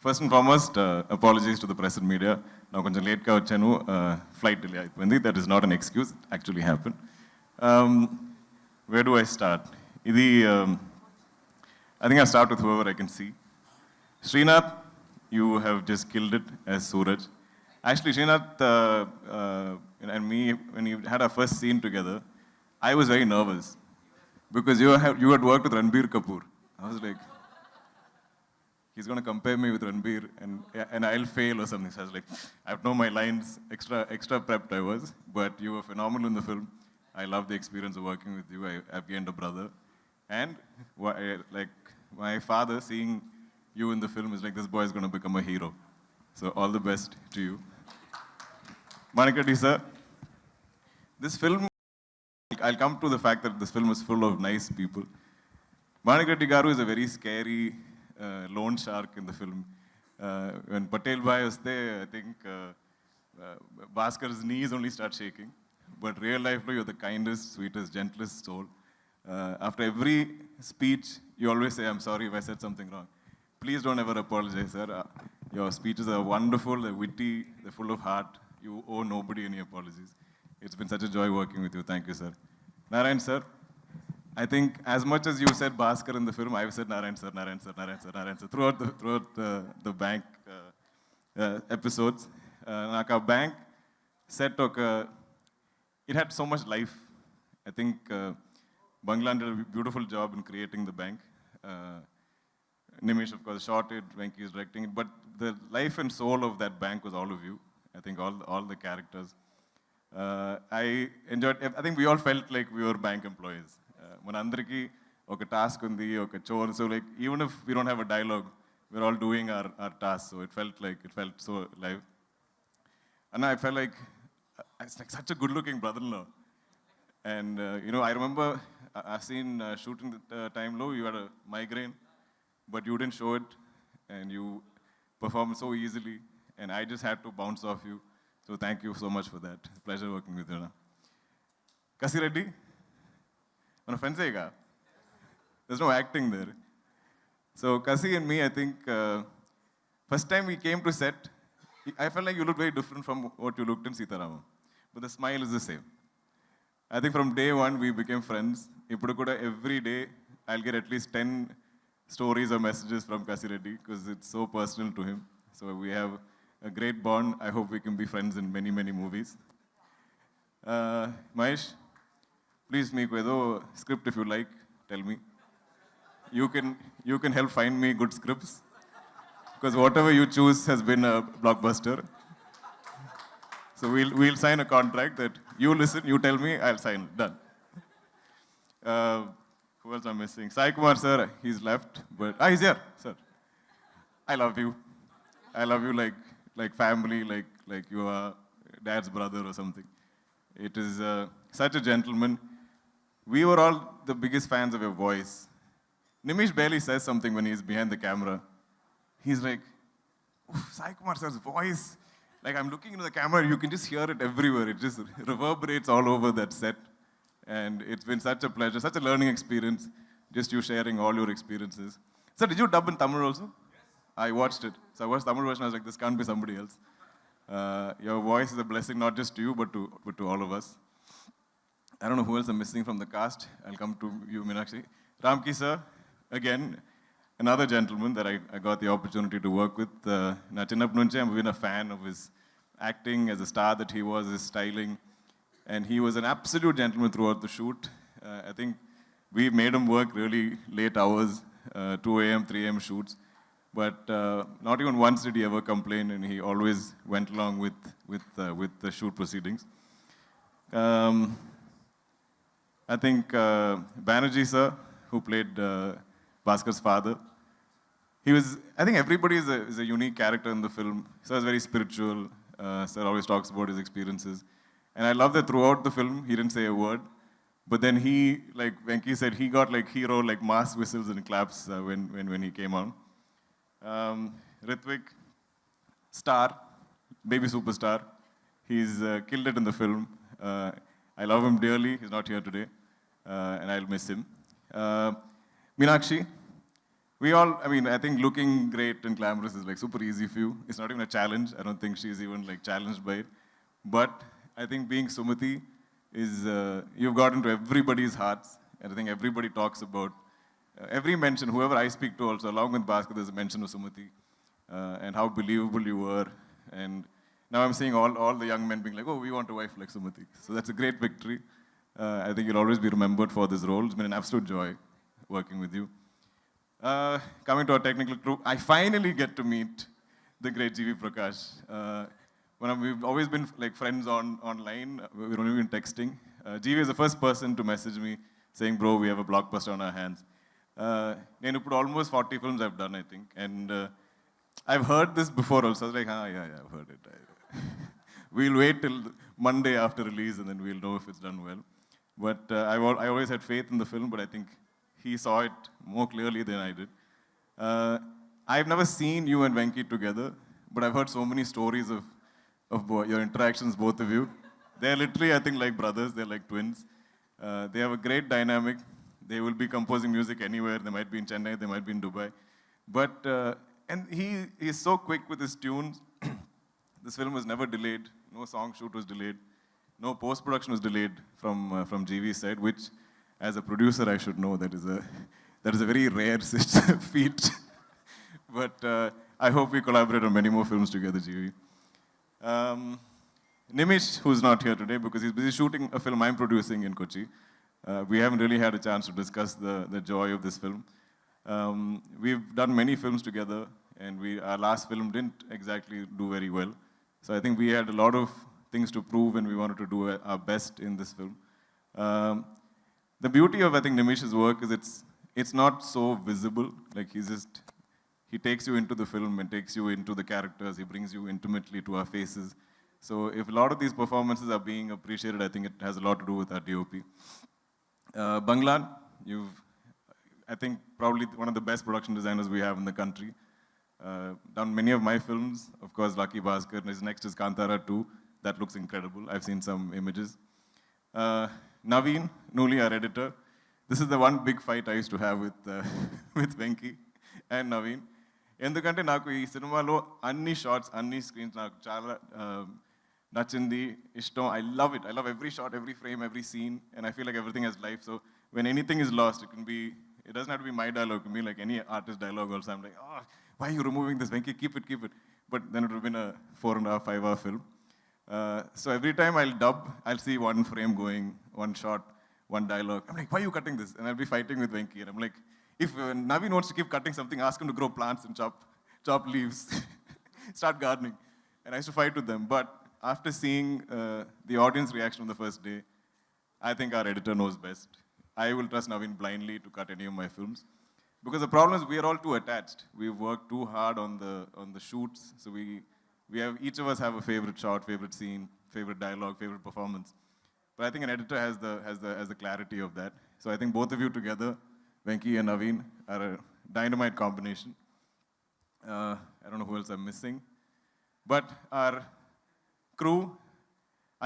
First and foremost, apologies to the press and media. Now, కొంచెం లేట్గా వచ్చాను, flight delay అయిపోయింది. That is not an excuse. It actually happened. Where do I start? I think I'll start with whoever I can see. Srinath, you have just killed it as Suraj. Actually, Srinath and me, when we had our first scene together, I was very nervous because you had worked with Ranbir Kapoor. I was like, he's going to compare me with Ranbir and I'll fail or something. So I was like, I have known my lines, extra prepped I was, but you were phenomenal in the film. I love the experience of working with you. I've gained a brother. And like my father seeing you in the film is like, this boy is going to become a hero. So all the best to you. Manikaddi sir, this film, I'll come to the fact that this film is full of nice people. Manikaddi garu is a very scary loan shark in the film. When Patel Bhai was there, I think Baskhar's knees only start shaking. But real life, you're the kindest, sweetest, gentlest soul. After every speech, you always say, I'm sorry if I said something wrong. Please don't ever apologize, sir. Your speeches are wonderful, they're witty, they're full of heart. You owe nobody any apologies. It's been such a joy working with you. Thank you, sir. Narayan, sir. I think as much as you said Baskhar in the film, I've said Narayan sir, Narayan sir, Narayan sir, Narayan sir throughout the bank episodes. Naka bank set it had so much life. I think Bangla did a beautiful job in creating the bank. Nimish, of course, shot it, Venki is directing it, but the life and soul of that bank was all of you. I think all the characters. I enjoyed, I think we all felt like we were bank employees. Manandriki, oka task undi, oka chore, so like even if we don't have a dialogue, we're all doing our task, so it felt so live. And I felt like, it's like such a good-looking brother-in-law. And, I remember I've seen shooting the time low, you had a migraine, but you didn't show it, and you performed so easily, and I just had to bounce off you. So thank you so much for that. It's a pleasure working with you. Kasi Reddy, my friends, there's no acting there. So Kasi and me, I think, first time we came to set, I felt like you looked very different from what you looked in Sitaramam. But the smile is the same. I think from day one, we became friends. Every day, I'll get at least 10 stories or messages from Kasi Reddy because it's so personal to him. So we have a great bond. I hope we can be friends in many, many movies. Mahesh, please make a script if you like. Tell me. You can help find me good scripts because whatever you choose has been a blockbuster. So we'll sign a contract that you listen, you tell me, I'll sign. Done. Who else I'm missing? Sai Kumar sir, he's left, but he's here, sir. I love you. I love you like family, like you are dad's brother or something. It is such a gentleman. We were all the biggest fans of your voice. Nimish barely says something when he's behind the camera. He's like, Sai Kumar sir's voice. Like I'm looking into the camera, you can just hear it everywhere. It just reverberates all over that set. And it's been such a pleasure, such a learning experience, just you sharing all your experiences. Sir, did you dub in Tamil also? Yes. I watched it. So I watched Tamil version, I was like, this can't be somebody else. Your voice is a blessing, not just to you, but to all of us. I don't know who else I'm missing from the cast. I'll come to you, Meenakshi. Ramki sir, again, another gentleman that I got the opportunity to work with. Na chinnappu nunchi I've been a fan of his acting, as a star that he was, his styling. And he was an absolute gentleman throughout the shoot. I think we made him work really late hours, 2 a.m., 3 a.m. shoots. But not even once did he ever complain, and he always went along with the shoot proceedings. I think Banerjee sir, who played Bhaskhar's father, I think everybody is a unique character in the film. Sir is very spiritual. Sir always talks about his experiences. And I love that throughout the film, he didn't say a word. But then he, like Venki said, he got like hero, like mass whistles and claps when he came on. Ritwik, star, baby superstar. He's killed it in the film. I love him dearly. He's not here today. And I'll miss him. Meenakshi, we all, I mean, I think looking great and glamorous is like super easy for you. It's not even a challenge. I don't think she's even like challenged by it. But I think being Sumati is, you've got into everybody's hearts. And I think everybody talks about, every mention, whoever I speak to also, along with Baskhar, there's a mention of Sumati and how believable you were. And now I'm seeing all the young men being like, oh, we want a wife like Sumati. So that's a great victory. I think you'll always be remembered for this role. It's been an absolute joy working with you. Coming to our technical crew, I finally get to meet the great G.V. Prakash. We've always been like friends online, we've only been texting. G.V. is the first person to message me saying, bro, we have a blockbuster on our hands. Nenu put almost 40 films I've done, I think. And I've heard this before also. I was like, yeah, I've heard it. We'll wait till Monday after release and then we'll know if it's done well. But I always had faith in the film, but I think he saw it more clearly than I did. I've never seen you and Venki together, but I've heard so many stories of your interactions, both of you. They're literally, I think, like brothers. They're like twins. They have a great dynamic. They will be composing music anywhere. They might be in Chennai. They might be in Dubai. But, and he is so quick with his tunes. This film was never delayed. No song shoot was delayed. No post-production was delayed from GV's side, which, as a producer, I should know that is a very rare feat. But I hope we collaborate on many more films together, GV. Nimish, who's not here today because he's busy shooting a film I'm producing in Kochi. We haven't really had a chance to discuss the joy of this film. We've done many films together, and our last film didn't exactly do very well. So I think we had a lot of things to prove, and we wanted to do our best in this film. The beauty of, I think, Nimish's work is it's not so visible. Like he takes you into the film and takes you into the characters. He brings you intimately to our faces. So if a lot of these performances are being appreciated, I think it has a lot to do with our DOP. Banglan, I think, probably one of the best production designers we have in the country. Done many of my films. Of course, Lucky Baskhar. His next is Kantara 2. That looks incredible. I've seen some images. Naveen, Nuli, our editor. This is the one big fight I used to have with Venki and Naveen. ఎందుకంటే నాకు ఈ సినిమాలో అన్ని shorts అన్ని screens నాకు చాలా నచ్చింది ఇష్టం. I love it. I love every shot, every frame, every scene, and I feel like everything has life. So when anything is lost, it doesn't have to be my dialogue. It can be like any artist dialogue also. I'm like, oh, why are you removing this, Venki? Keep it. But then it would have been a 4.5, 5-hour film. So every time I'll see one frame going, one shot, one dialogue. I'm like, why are you cutting this? And I'll be fighting with Venki. And I'm like, if Naveen wants to keep cutting something, ask him to grow plants and chop leaves, start gardening. And I used to fight with them. But after seeing the audience reaction on the first day, I think our editor knows best. I will trust Naveen blindly to cut any of my films. Because the problem is we are all too attached. We've worked too hard on the shoots. So each of us have a favorite shot, favorite scene, favorite dialogue, favorite performance. But I think an editor has the clarity of that. So I think both of you together, Venki and Naveen, are a dynamite combination. I don't know who else I'm missing. But our crew,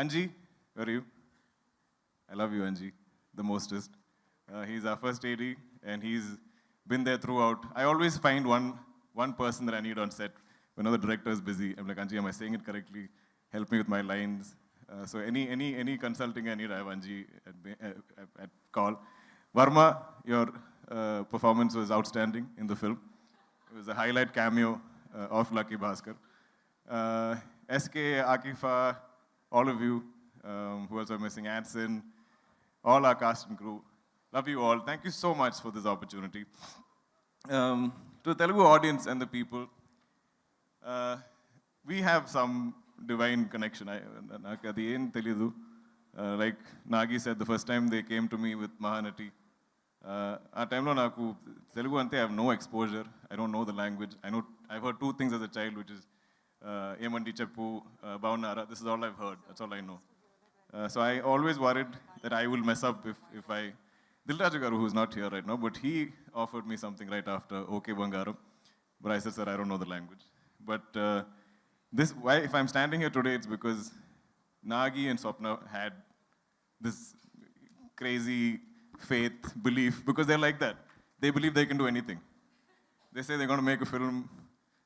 Anji, where are you? I love you, Anji, the mostest. He's our first AD, and he's been there throughout. I always find one person that I need on set. Whenever the director is busy, I'm like, Anji, am I saying it correctly? Help me with my lines. So any consulting I need, I have Anji at call. Varma, your performance was outstanding in the film. It was a highlight cameo of Lucky Baskhar. SK, Akifa, all of you, who else are missing, Adson, all our cast and crew. Love you all. Thank you so much for this opportunity. To the Telugu audience and the people, we have some divine connection. Like Nagi said, the first time they came to me with Mahanati, ఆ టైంలో నాకు తెలుగు అంతే I have no exposure. I don't know the language. I've heard two things as a child, which is ఏమండి చెప్పు, బాగున్నారా. This is all I've heard. That's all I know. So I always worried that I will mess up if I... Dilraju garu, who's not here right now, but he offered me something right after Okay Bangaram. But I said, sir, I don't know the language. But if I'm standing here today, it's because Nagi and Swapna had this crazy faith, belief, because they're like that. They believe they can do anything. they say they're going to make a film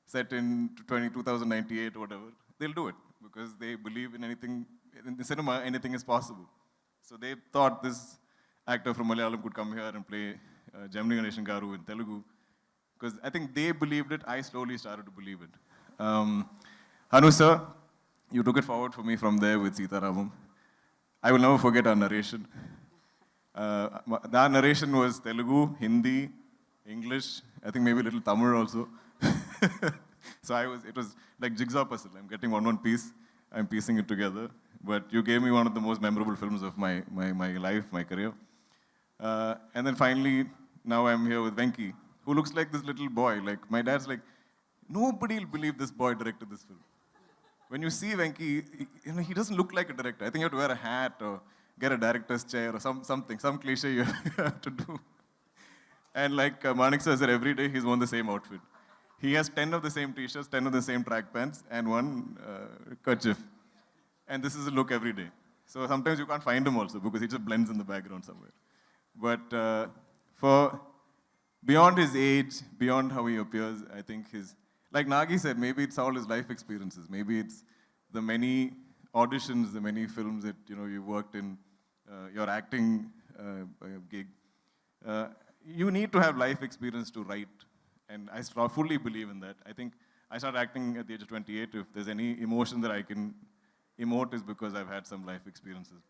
set in 2098 or whatever, they'll do it because they believe in anything, in the cinema, anything is possible. So they thought this actor from Malayalam could come here and play Gemini Ganeshan Garu in Telugu. Because I think they believed it, I slowly started to believe it. Hanu sir, you took it forward for me from there with Sita Ramam. I will never forget our narration. Our narration was Telugu, Hindi, English, I think maybe a little Tamil also. So it was like jigsaw puzzle. I'm getting one piece, I'm piecing it together. But you gave me one of the most memorable films of my life, my career. And then finally, now I'm here with Venki, who looks like this little boy. Like, my dad's like, nobody will believe this boy directed this film. When you see Venki, he doesn't look like a director. I think you have to wear a hat or get a director's chair or something, some cliche you have to do. And like Manik sir said, every day he's worn the same outfit. He has 10 of the same t-shirts, 10 of the same track pants, and one kerchief. And this is a look every day. So sometimes you can't find him also because he just blends in the background somewhere. But for beyond his age, beyond how he appears, I think like Nagi said, maybe it's all his life experiences. Maybe it's the many auditions, the many films that you worked in, your acting gig. You need to have life experience to write, and I fully believe in that. I think I started acting at the age of 28. If there's any emotion that I can emote, is because I've had some life experiences.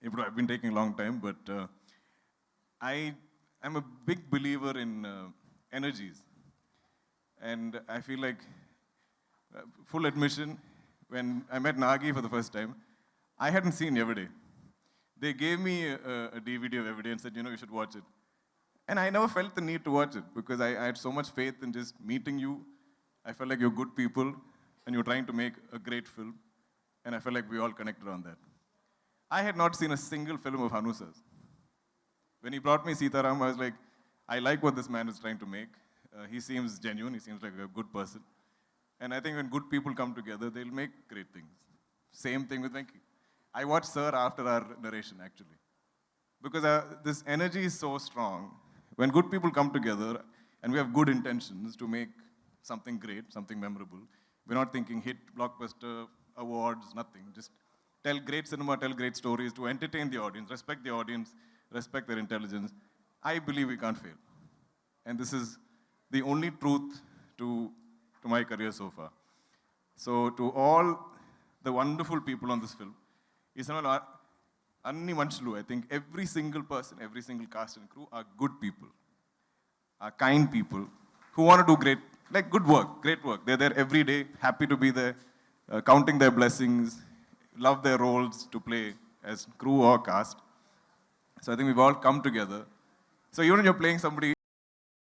I've been taking a long time, but I'm a big believer in energies. And I feel like, full admission, when I met Nagi for the first time, I hadn't seen Everyday. They gave me a DVD of Everyday and said, you should watch it. And I never felt the need to watch it because I had so much faith in just meeting you. I felt like you're good people and you're trying to make a great film. And I felt like we all connected on that. I had not seen a single film of Hanu sir's. When he brought me Sitaram, I was like, I like what this man is trying to make. He seems genuine, he seems like a good person. And I think when good people come together, they'll make great things. Same thing with Venki. I watched Sir after our narration, actually. Because this energy is so strong. When good people come together and we have good intentions to make something great, something memorable, we're not thinking hit, blockbuster, awards, nothing. Just tell great cinema, tell great stories to entertain the audience, respect their intelligence. I believe we can't fail. And this is the only truth to my career so far. So to all the wonderful people on this film, I think every single person, every single cast and crew are good people, are kind people who want to do good work, great work. They're there every day, happy to be there, counting their blessings, love their roles to play as crew or cast. So I think we've all come together. So even when you're playing somebody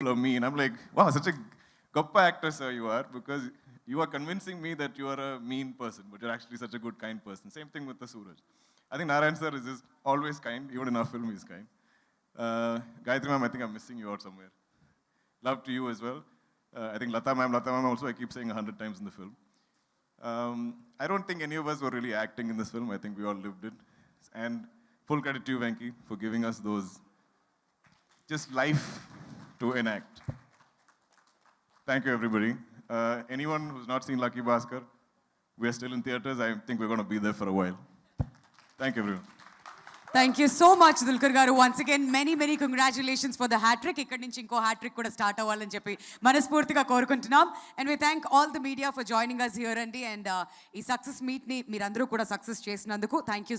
or me, and I'm like, wow, such a goppa actor, sir, you are, because you are convincing me that you are a mean person, but you're actually such a good, kind person. Same thing with the Suraj. I think Narayan sir is just always kind, even in our film he's kind. Gayatri ma'am, I think I'm missing you out somewhere. Love to you as well. I think Lata ma'am also, I keep saying 100 times in the film. I don't think any of us were really acting in this film. I think we all lived it. And full credit to you, Venki, for giving us those, just life to enact. Thank you, everybody. Anyone who's not seen Lucky Baskhar, we're still in theaters. I think we're going to be there for a while. Thank you, everyone. Thank you so much, Dulquer garu. Once again, many congratulations for the hat-trick. Ikkadi nunchi inko hat-trick kuda start avvalani cheppi manaspurtiga korukuntunnam. And we thank all the media for joining us here and ee success meet ni meerandaru kuda success chesinanduku. Thank you.